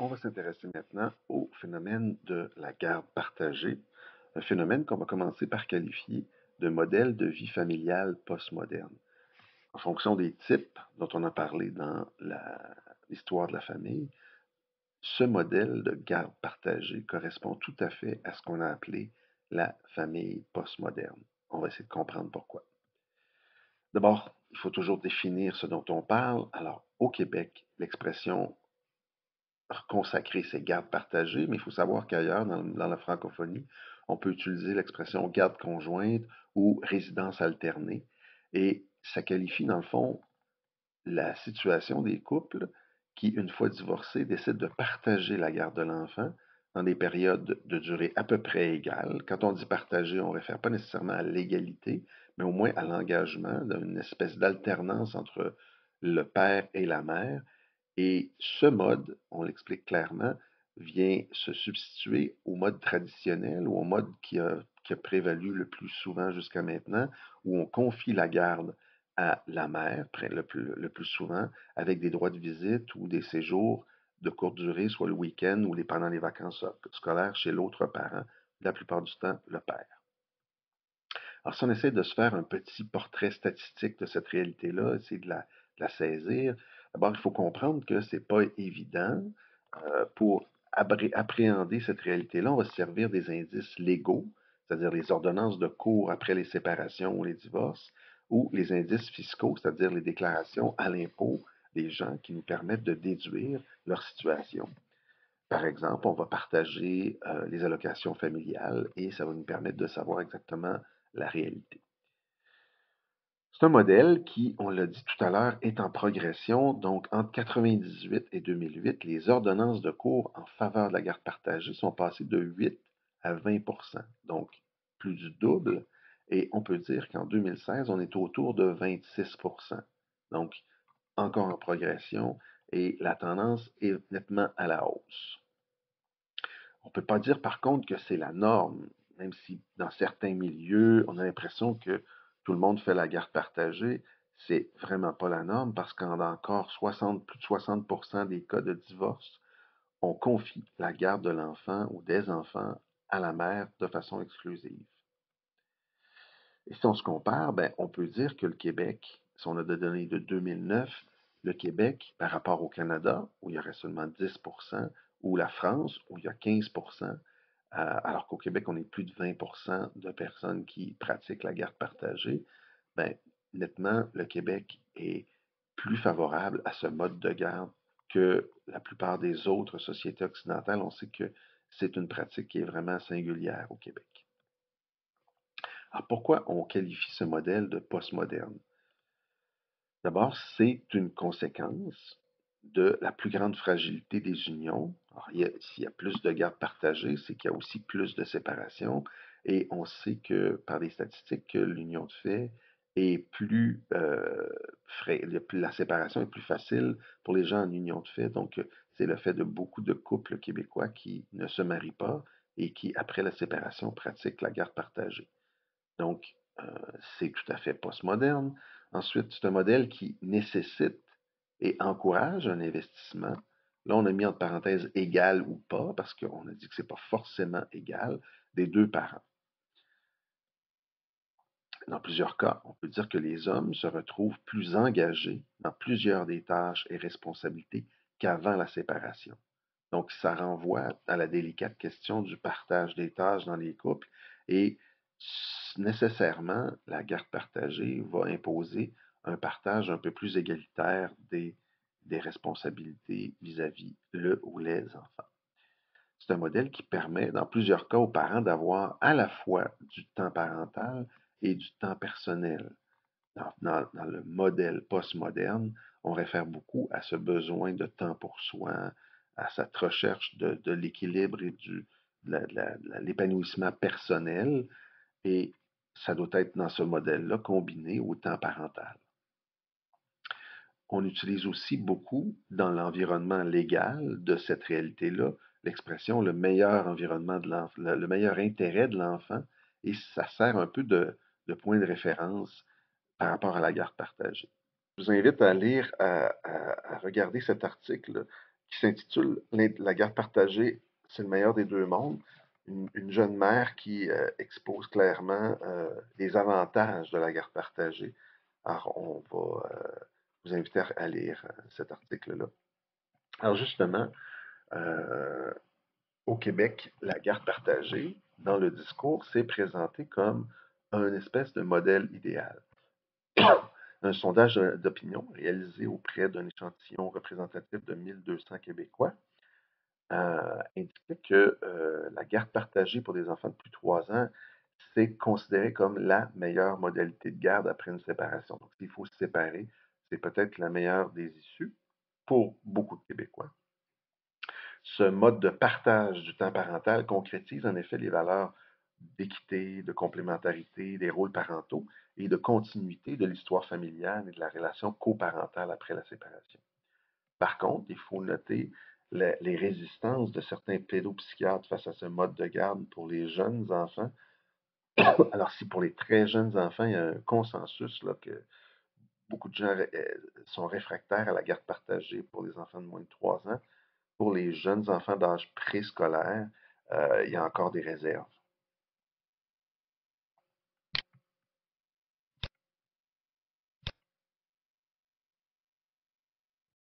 On va s'intéresser maintenant au phénomène de la garde partagée, un phénomène qu'on va commencer par qualifier de modèle de vie familiale postmoderne. En fonction des types dont on a parlé dans l'histoire de la famille, ce modèle de garde partagée correspond tout à fait à ce qu'on a appelé la famille postmoderne. On va essayer de comprendre pourquoi. D'abord, il faut toujours définir ce dont on parle. Alors, au Québec, l'expression consacrer ses gardes partagées, mais il faut savoir qu'ailleurs, dans la francophonie, on peut utiliser l'expression garde conjointe ou résidence alternée. Et ça qualifie, dans le fond, la situation des couples qui, une fois divorcés, décident de partager la garde de l'enfant dans des périodes de durée à peu près égales. Quand on dit partager, on ne réfère pas nécessairement à l'égalité, mais au moins à l'engagement d'une espèce d'alternance entre le père et la mère. Et ce mode, on l'explique clairement, vient se substituer au mode traditionnel ou au mode qui a prévalu le plus souvent jusqu'à maintenant, où on confie la garde à la mère, le plus souvent, avec des droits de visite ou des séjours de courte durée, soit le week-end ou pendant les vacances scolaires chez l'autre parent, la plupart du temps le père. Alors, si on essaie de se faire un petit portrait statistique de cette réalité-là, essayer de la saisir, d'abord, il faut comprendre que ce n'est pas évident. Pour appréhender cette réalité-là, on va se servir des indices légaux, c'est-à-dire les ordonnances de cours après les séparations ou les divorces, ou les indices fiscaux, c'est-à-dire les déclarations à l'impôt des gens qui nous permettent de déduire leur situation. Par exemple, on va partager les allocations familiales et ça va nous permettre de savoir exactement la réalité. C'est un modèle qui, on l'a dit tout à l'heure, est en progression. Donc, entre 1998 et 2008, les ordonnances de cours en faveur de la garde partagée sont passées de 8 à 20 donc plus du double. Et on peut dire qu'en 2016, on est autour de 26 donc encore en progression et la tendance est nettement à la hausse. On ne peut pas dire par contre que c'est la norme, même si dans certains milieux, on a l'impression que tout le monde fait la garde partagée. C'est vraiment pas la norme parce qu'en encore plus de 60% des cas de divorce, on confie la garde de l'enfant ou des enfants à la mère de façon exclusive. Et si on se compare, ben, on peut dire que le Québec, si on a des données de 2009, le Québec, par rapport au Canada, où il y aurait seulement 10 ou la France, où il y a 15 alors qu'au Québec, on est plus de 20 de personnes qui pratiquent la garde partagée, ben, nettement, le Québec est plus favorable à ce mode de garde que la plupart des autres sociétés occidentales. On sait que c'est une pratique qui est vraiment singulière au Québec. Alors pourquoi on qualifie ce modèle de postmoderne? D'abord, c'est une conséquence de la plus grande fragilité des unions. Alors, s'il y a plus de gardes partagées, c'est qu'il y a aussi plus de séparation. Et on sait que par des statistiques que l'union de fait est plus la séparation est plus facile pour les gens en union de fait. Donc, c'est le fait de beaucoup de couples québécois qui ne se marient pas et qui, après la séparation, pratiquent la garde partagée. Donc, c'est tout à fait postmoderne. Ensuite, c'est un modèle qui nécessite et encourage un investissement. Là, on a mis entre parenthèses égal ou pas, parce qu'on a dit que ce n'est pas forcément égal des deux parents. Dans plusieurs cas, on peut dire que les hommes se retrouvent plus engagés dans plusieurs des tâches et responsabilités qu'avant la séparation. Donc, ça renvoie à la délicate question du partage des tâches dans les couples et nécessairement, la garde partagée va imposer un partage un peu plus égalitaire des responsabilités vis-à-vis le ou les enfants. C'est un modèle qui permet, dans plusieurs cas, aux parents d'avoir à la fois du temps parental et du temps personnel. Dans le modèle postmoderne, on réfère beaucoup à ce besoin de temps pour soi, à cette recherche de l'équilibre et de l'épanouissement personnel, et ça doit être dans ce modèle-là combiné au temps parental. On utilise aussi beaucoup dans l'environnement légal de cette réalité-là l'expression le meilleur environnement de l'enfant, le meilleur intérêt de l'enfant, et ça sert un peu de point de référence par rapport à la garde partagée. Je vous invite à lire, à regarder cet article qui s'intitule La garde partagée, c'est le meilleur des deux mondes. Une jeune mère qui expose clairement les avantages de la garde partagée. Alors, on va vous inviter à lire cet article-là. Alors, justement, euh, au Québec, la garde partagée, dans le discours, c'est présenté comme un espèce de modèle idéal. Un sondage d'opinion réalisé auprès d'un échantillon représentatif de 1200 Québécois indiquait que la garde partagée pour des enfants de plus de 3 ans, c'est considéré comme la meilleure modalité de garde après une séparation. Donc, s'il faut se séparer, c'est peut-être la meilleure des issues pour beaucoup de Québécois. Ce mode de partage du temps parental concrétise en effet les valeurs d'équité, de complémentarité, des rôles parentaux et de continuité de l'histoire familiale et de la relation coparentale après la séparation. Par contre, il faut noter les résistances de certains pédopsychiatres face à ce mode de garde pour les jeunes enfants. Alors, si pour les très jeunes enfants, il y a un consensus là, que beaucoup de gens sont réfractaires à la garde partagée pour les enfants de moins de 3 ans, pour les jeunes enfants d'âge préscolaire, il y a encore des réserves.